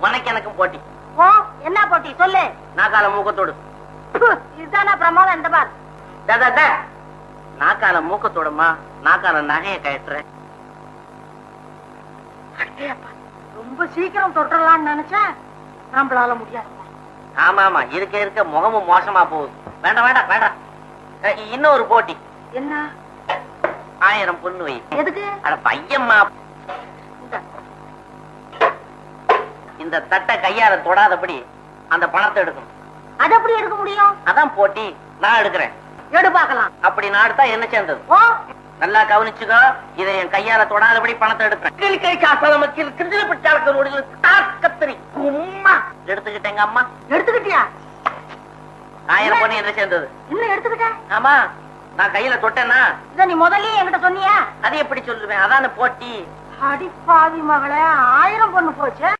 உனக்கு எனக்கும் போட்டி. ஓ, என்ன போட்டி சொல்லு. நாக்கால மூக்கத்தோடு. இதுதானா பிரமாதம். இந்த பார், நாக்கால மூக்கத்தோடுமா, நாக்கால நகைய கட்டுறேன். ரொம்ப சீக்கிரம் தொட்டுறலாம்னு நினைச்சேன், நம்மளால முடியாது. ஆமா ஆமா, இருக்க இருக்க முகமும் மோசமா போகுது. வேண்டாம் வேண்டாம் வேண்டாம். இன்னொரு போட்டி. என்ன? 1000 பொண்ணு வை. எதுக்கு? அட பையம்மா, இந்த தட்டை கையால தொடாதபடி அந்த பணத்தை எடுக்கணும். அது எப்படி எடுக்க முடியும்? அதான் போட்டி. நான் எடுக்கிறேன். எடு பாக்கலாம். அப்படி நான் எடுத்தா என்ன சேர்ந்தது? ஓ, நல்லா கவனிச்சுக்கோ. இதை என் கையால தொடாதபடி பணத்தை எடுப்பேன். எடுத்துக்கிட்டேங்க அம்மா. எடுத்துக்கிட்டியா? 1000 பொண்ணு என்ன சேர்ந்தது? இன்னும் எடுத்துக்கிட்ட? ஆமா, நான் கையில தொட்டேன்னா. இத நீ முதல்லயே என்கிட்ட சொன்னியா? அது எப்படி சொல்லுவேன்? அதான போட்டி. அடி பாவி மகளே, 1000 பொண்ணு போச்சு.